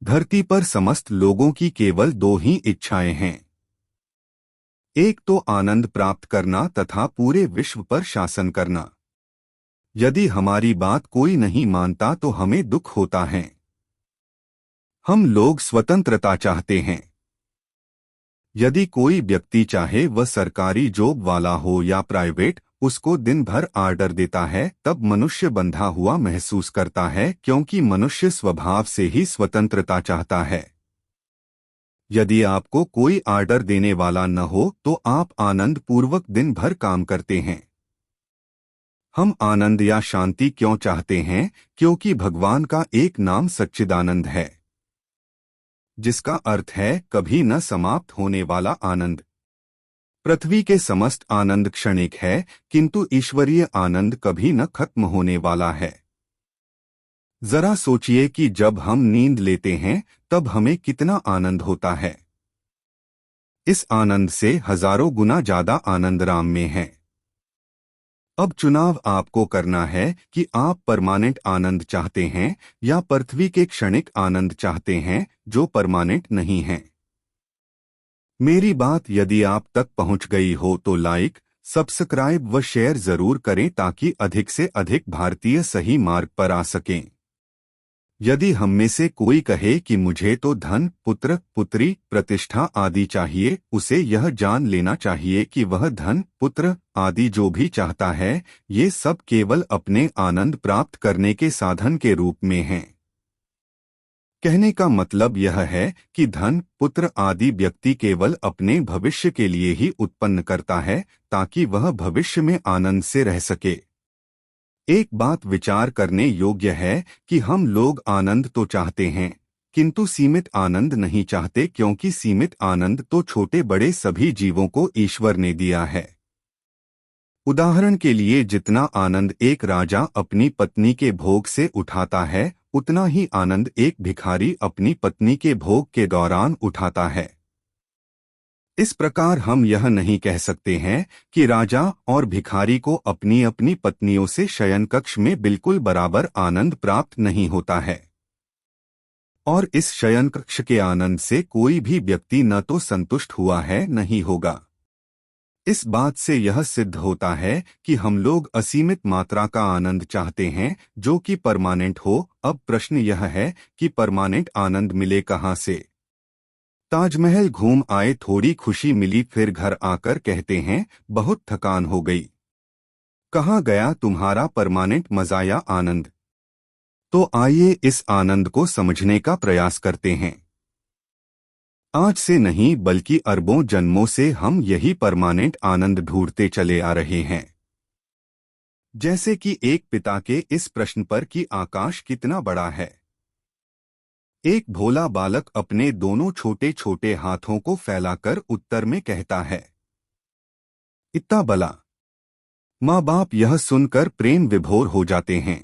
धरती पर समस्त लोगों की केवल दो ही इच्छाएं हैं। एक तो आनंद प्राप्त करना तथा पूरे विश्व पर शासन करना। यदि हमारी बात कोई नहीं मानता तो हमें दुख होता है। हम लोग स्वतंत्रता चाहते हैं। यदि कोई व्यक्ति चाहे वह सरकारी जॉब वाला हो या प्राइवेट, उसको दिन भर आर्डर देता है, तब मनुष्य बंधा हुआ महसूस करता है, क्योंकि मनुष्य स्वभाव से ही स्वतंत्रता चाहता है। यदि आपको कोई आर्डर देने वाला न हो तो आप आनंद पूर्वक दिन भर काम करते हैं। हम आनंद या शांति क्यों चाहते हैं? क्योंकि भगवान का एक नाम सच्चिदानंद है, जिसका अर्थ है कभी न समाप्त होने वाला आनंद। पृथ्वी के समस्त आनंद क्षणिक है, किंतु ईश्वरीय आनंद कभी न खत्म होने वाला है। जरा सोचिए कि जब हम नींद लेते हैं तब हमें कितना आनंद होता है। इस आनंद से हजारों गुना ज्यादा आनंद राम में है। अब चुनाव आपको करना है कि आप परमानेंट आनंद चाहते हैं या पृथ्वी के क्षणिक आनंद चाहते हैं जो परमानेंट नहीं है। मेरी बात यदि आप तक पहुंच गई हो तो लाइक, सब्सक्राइब व शेयर जरूर करें ताकि अधिक से अधिक भारतीय सही मार्ग पर आ सकें। यदि हम में से कोई कहे कि मुझे तो धन, पुत्र, पुत्री, प्रतिष्ठा आदि चाहिए, उसे यह जान लेना चाहिए कि वह धन, पुत्र आदि जो भी चाहता है, ये सब केवल अपने आनंद प्राप्त करने के साधन के रूप में हैं। कहने का मतलब यह है कि धन, पुत्र आदि व्यक्ति केवल अपने भविष्य के लिए ही उत्पन्न करता है, ताकि वह भविष्य में आनंद से रह सके। एक बात विचार करने योग्य है कि हम लोग आनंद तो चाहते हैं, किंतु सीमित आनंद नहीं चाहते, क्योंकि सीमित आनंद तो छोटे बड़े सभी जीवों को ईश्वर ने दिया है। उदाहरण के लिए जितना आनंद एक राजा अपनी पत्नी के भोग से उठाता है, उतना ही आनंद एक भिखारी अपनी पत्नी के भोग के दौरान उठाता है। इस प्रकार हम यह नहीं कह सकते हैं कि राजा और भिखारी को अपनी अपनी पत्नियों से शयन कक्ष में बिल्कुल बराबर आनंद प्राप्त नहीं होता है, और इस शयन कक्ष के आनंद से कोई भी व्यक्ति न तो संतुष्ट हुआ है न ही होगा। इस बात से यह सिद्ध होता है कि हम लोग असीमित मात्रा का आनंद चाहते हैं जो कि परमानेंट हो। अब प्रश्न यह है कि परमानेंट आनंद मिले कहाँ से? ताजमहल घूम आए, थोड़ी खुशी मिली, फिर घर आकर कहते हैं बहुत थकान हो गई। कहाँ गया तुम्हारा परमानेंट मजा या आनंद? तो आइए इस आनंद को समझने का प्रयास करते हैं। आज से नहीं बल्कि अरबों जन्मों से हम यही परमानेंट आनंद ढूंढते चले आ रहे हैं। जैसे कि एक पिता के इस प्रश्न पर कि आकाश कितना बड़ा है, एक भोला बालक अपने दोनों छोटे छोटे हाथों को फैलाकर उत्तर में कहता है इतना बड़ा। माँ बाप यह सुनकर प्रेम विभोर हो जाते हैं।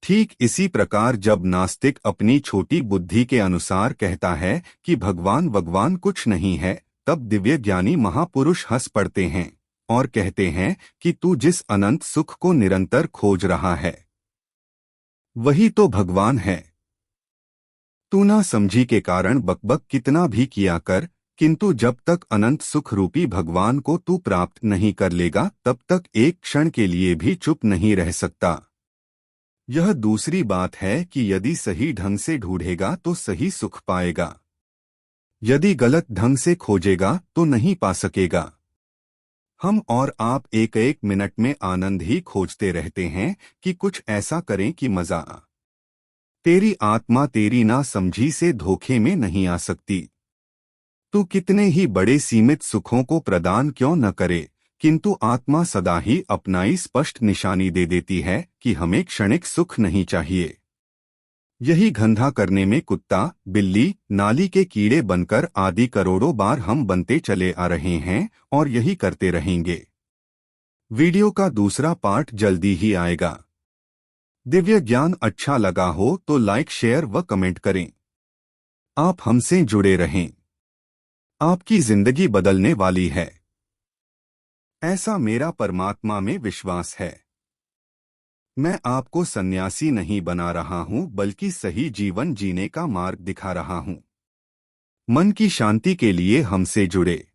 ठीक इसी प्रकार जब नास्तिक अपनी छोटी बुद्धि के अनुसार कहता है कि भगवान कुछ नहीं है, तब दिव्य ज्ञानी महापुरुष हंस पड़ते हैं और कहते हैं कि तू जिस अनंत सुख को निरंतर खोज रहा है वही तो भगवान है। तू ना समझी के कारण बकबक कितना भी किया कर, किंतु जब तक अनंत सुख रूपी भगवान को तू प्राप्त नहीं कर लेगा तब तक एक क्षण के लिए भी चुप नहीं रह सकता। यह दूसरी बात है कि यदि सही ढंग से ढूंढेगा तो सही सुख पाएगा, यदि गलत ढंग से खोजेगा तो नहीं पा सकेगा। हम और आप एक एक मिनट में आनंद ही खोजते रहते हैं कि कुछ ऐसा करें कि मजा आ। तेरी आत्मा तेरी ना समझी से धोखे में नहीं आ सकती। तू कितने ही बड़े सीमित सुखों को प्रदान क्यों न करे, किंतु आत्मा सदा ही अपनाई स्पष्ट निशानी दे देती है कि हमें क्षणिक सुख नहीं चाहिए। यही धंधा करने में कुत्ता, बिल्ली, नाली के कीड़े बनकर आदि करोड़ों बार हम बनते चले आ रहे हैं और यही करते रहेंगे। वीडियो का दूसरा पार्ट जल्दी ही आएगा। दिव्य ज्ञान अच्छा लगा हो तो लाइक, शेयर व कमेंट करें। आप हमसे जुड़े रहें, आपकी जिंदगी बदलने वाली है, ऐसा मेरा परमात्मा में विश्वास है। मैं आपको सन्यासी नहीं बना रहा हूं, बल्कि सही जीवन जीने का मार्ग दिखा रहा हूं। मन की शांति के लिए हमसे जुड़े।